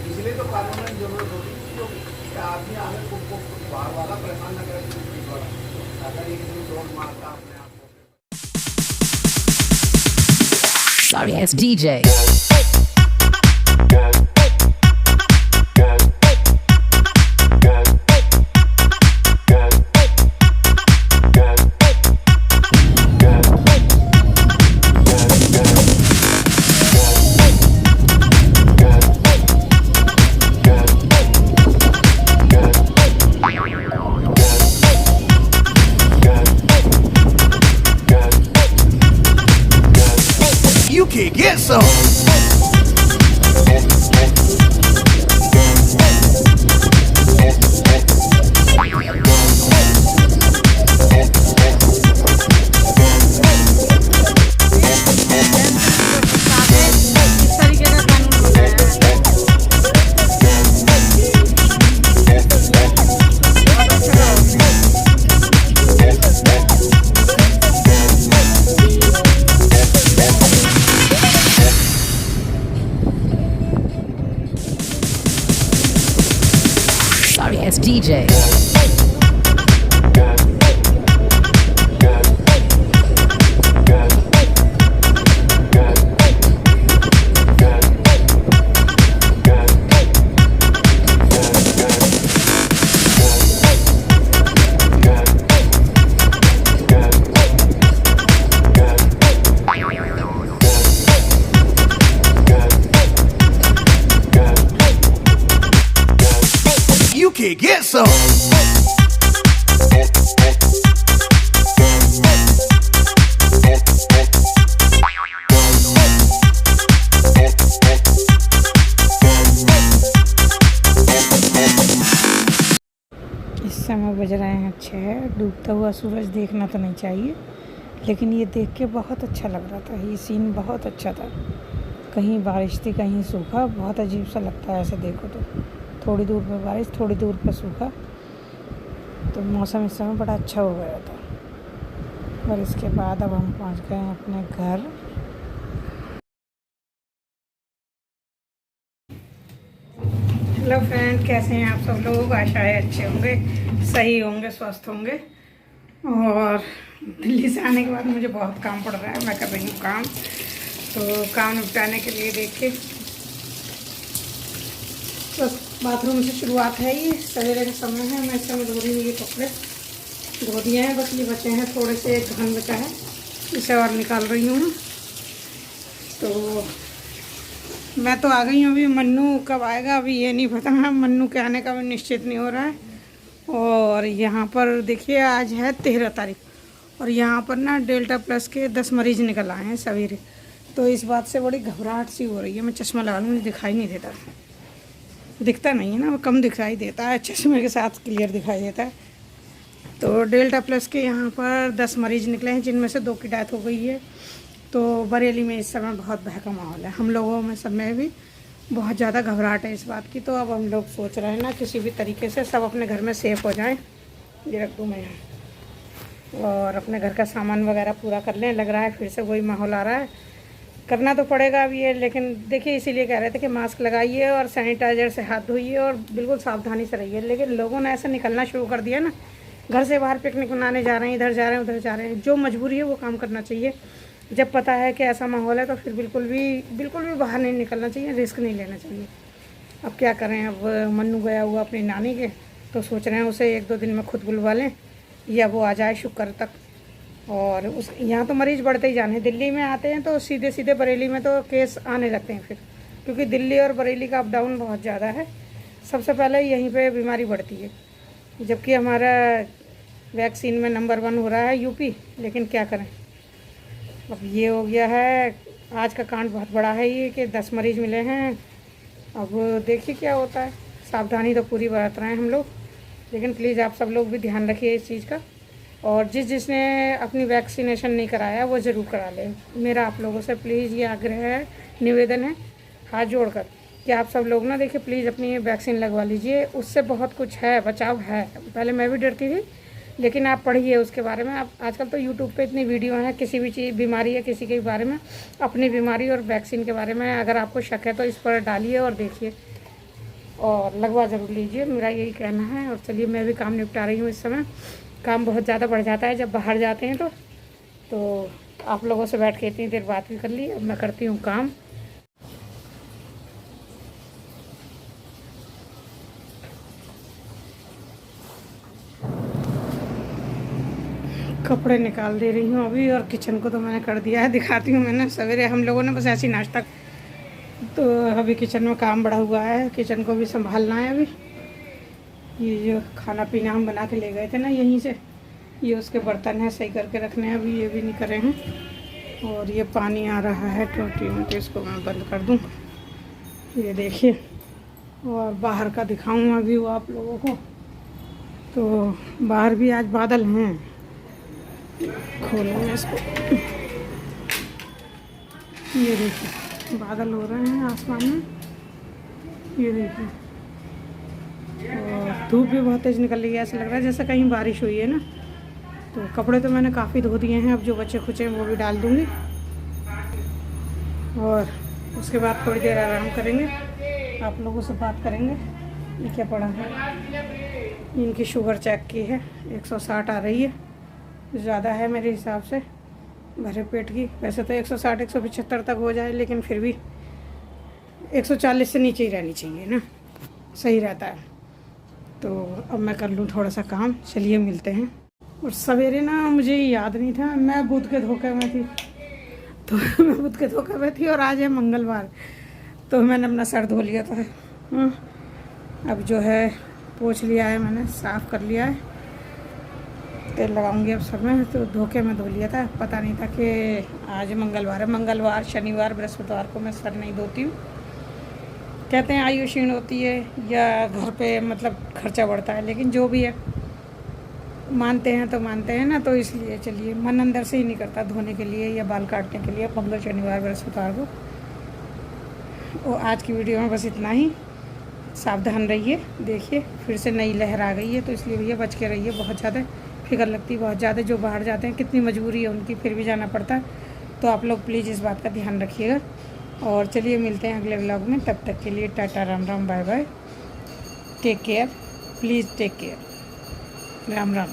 इसलिए तो कानून की जरूरत होती है कि आदमी आगे को बाहर वाला परेशान न करे, अगर एक दिन डोर मारता अपने आप को। Sorry ass DJ. You can get some. Sorry ass DJ. You can get some. इस समय बज रहे हैं 6। डूबता हुआ सूरज देखना तो नहीं चाहिए, लेकिन ये देख के बहुत अच्छा लग रहा था। ये सीन बहुत अच्छा था। कहीं बारिश थी, कहीं सूखा। बहुत अजीब सा लगता है ऐसे देखो तो। थोड़ी दूर पर बारिश, थोड़ी दूर पर सूखा। तो मौसम इस समय बड़ा अच्छा हो गया था। और इसके बाद अब हम पहुंच गए हैं अपने घर। हेलो फ्रेंड, कैसे हैं आप सब लोग? आशा है अच्छे होंगे, सही होंगे, स्वस्थ होंगे। और दिल्ली से आने के बाद मुझे बहुत काम पड़ रहा है। मैं कर रही हूँ काम, तो काम निपटाने के लिए देखिए बस बाथरूम से शुरुआत है। ये सवेरे का समय है। मैं इस समय धो रही हूँ। ये कपड़े धो दिए हैं, बस ये बचे हैं थोड़े से। एक घन बचा है, इसे और निकाल रही हूँ। तो मैं तो आ गई हूँ। अभी मन्नू कब आएगा अभी ये नहीं पता है। मन्नू के आने का भी निश्चित नहीं हो रहा है। और यहाँ पर देखिए आज है 13 तारीख और यहाँ पर ना डेल्टा प्लस के 10 मरीज़ निकल आए हैं सवेरे। तो इस बात से बड़ी घबराहट सी हो रही है। मैं चश्मा लगा लूँ, मुझे दिखाई नहीं देता, दिखता नहीं है ना, वो कम दिखाई देता है, चश्मे के साथ क्लियर दिखाई देता है। तो डेल्टा प्लस के यहाँ पर 10 मरीज़ निकले हैं, जिनमें से 2 की डेथ हो गई है। तो बरेली में इस समय बहुत भय का माहौल है। हम लोगों में सब में भी बहुत ज़्यादा घबराहट है इस बात की। तो अब हम लोग सोच रहे हैं ना किसी भी तरीके से सब अपने घर में सेफ हो जाएं। ये रख दूँ मैं यहाँ, और अपने घर का सामान वगैरह पूरा कर लें। लग रहा है फिर से वही माहौल आ रहा है। करना तो पड़ेगा अब ये, लेकिन देखिए इसीलिए कह रहे थे कि मास्क लगाइए और सैनिटाइज़र से हाथ धोइए और बिल्कुल सावधानी से रहिए। लेकिन लोगों ने ऐसा निकलना शुरू कर दिया ना, घर से बाहर पिकनिक मनाने जा रहे हैं, इधर जा रहे हैं, उधर जा रहे हैं। जो मजबूरी है वो काम करना चाहिए। जब पता है कि ऐसा माहौल है तो फिर बिल्कुल भी बाहर नहीं निकलना चाहिए, रिस्क नहीं लेना चाहिए। अब क्या करें, अब मन्नू गया हुआ अपनी नानी के, तो सोच रहे हैं उसे 1-2 दिन में खुद बुलवा लें या वो आ जाए शुक्र तक। और उस यहाँ तो मरीज़ बढ़ते ही जाने। दिल्ली में आते हैं तो सीधे सीधे बरेली में तो केस आने लगते हैं फिर, क्योंकि दिल्ली और बरेली का अप डाउन बहुत ज़्यादा है। सबसे पहले यहीं पे बीमारी बढ़ती है, जबकि हमारा वैक्सीन में नंबर 1 हो रहा है यूपी। लेकिन क्या करें, अब ये हो गया है। आज का कांड बहुत बड़ा है ये कि 10 मरीज़ मिले हैं। अब देखिए क्या होता है। सावधानी तो पूरी बरत रहे हैं हम लोग, लेकिन प्लीज़ आप सब लोग भी ध्यान रखिए इस चीज़ का। और जिसने अपनी वैक्सीनेशन नहीं कराया वो ज़रूर करा ले। मेरा आप लोगों से प्लीज़ ये आग्रह है, निवेदन है, हाथ जोड़कर कि आप सब लोग ना देखिए प्लीज़ अपनी वैक्सीन लगवा लीजिए। उससे बहुत कुछ है, बचाव है। पहले मैं भी डरती थी, लेकिन आप पढ़िए उसके बारे में। आप आजकल तो यूट्यूब पे इतनी वीडियो हैं, किसी भी चीज़ बीमारी है किसी के बारे में, अपनी बीमारी और वैक्सीन के बारे में अगर आपको शक है तो इस पर डालिए और देखिए और लगवा ज़रूर लीजिए, मेरा यही कहना है। और चलिए मैं भी काम निपटा रही हूँ। इस समय काम बहुत ज़्यादा बढ़ जाता है जब बाहर जाते हैं तो आप लोगों से बैठ के इतनी देर बात भी कर ली। अब मैं करती हूँ काम। कपड़े निकाल दे रही हूँ अभी, और किचन को तो मैंने कर दिया है, दिखाती हूँ। मैंने सवेरे हम लोगों ने बस ऐसी नाश्ता, तो अभी किचन में काम बढ़ा हुआ है, किचन को भी संभालना है। अभी ये जो खाना पीना हम बना के ले गए थे ना यहीं से, ये उसके बर्तन हैं, सही करके रखने हैं, अभी ये भी नहीं करे हैं। और ये पानी आ रहा है टोटी में, तो इसको मैं बंद कर दूँ। ये देखिए, और बाहर का दिखाऊँ अभी वो आप लोगों को। तो बाहर भी आज बादल हैं, खोलूँ इसको। ये देखिए बादल हो रहे हैं आसमान में, ये देखिए। और धूप भी बहुत तेज़ निकल रही है, ऐसा लग रहा है जैसे कहीं बारिश हुई है ना। तो कपड़े तो मैंने काफ़ी धो दिए हैं, अब जो बचे खुचे हैं वो भी डाल दूँगी। और उसके बाद थोड़ी देर आराम करेंगे, आप लोगों से बात करेंगे। ये क्या पड़ा है, इनकी शुगर चेक की है, 160 आ रही है, ज़्यादा है मेरे हिसाब से भरे पेट की। वैसे तो 160 175 तक हो जाए, लेकिन फिर भी 140 से नीचे ही रहनी चाहिए ना, सही रहता है। तो अब मैं कर लूँ थोड़ा सा काम, चलिए मिलते हैं। और सवेरे ना मुझे याद नहीं था, मैं बुध के धोखे में थी, तो मैं बुध के धोखे में थी, और आज है मंगलवार, तो मैंने अपना सर धो लिया था। अब जो है पोंछ लिया है मैंने, साफ़ कर लिया है, तेल लगाऊंगी अब सर में। तो धोखे में धो लिया था, पता नहीं था कि आज मंगलवार है। मंगलवार, शनिवार, बृहस्पतिवार को मैं सर नहीं धोती हूँ। कहते हैं आयु क्षीण होती है या घर पे मतलब खर्चा बढ़ता है, लेकिन जो भी है मानते हैं तो मानते हैं ना, तो इसलिए चलिए, मन अंदर से ही नहीं करता धोने के लिए या बाल काटने के लिए मंगल, शनिवार, बृहस्पतिवार को। और आज की वीडियो में बस इतना ही। सावधान रहिए, देखिए फिर से नई लहर आ गई है, तो इसलिए भैया बच के रहिए। बहुत ज़्यादा फिक्र लगती है, बहुत ज़्यादा। जो बाहर जाते हैं कितनी मजबूरी है उनकी, फिर भी जाना पड़ता है। तो आप लोग प्लीज़ इस बात का ध्यान रखिएगा। और चलिए मिलते हैं अगले व्लॉग में, तब तक के लिए tata, Ram Ram, bye bye, take care, please take care, Ram Ram.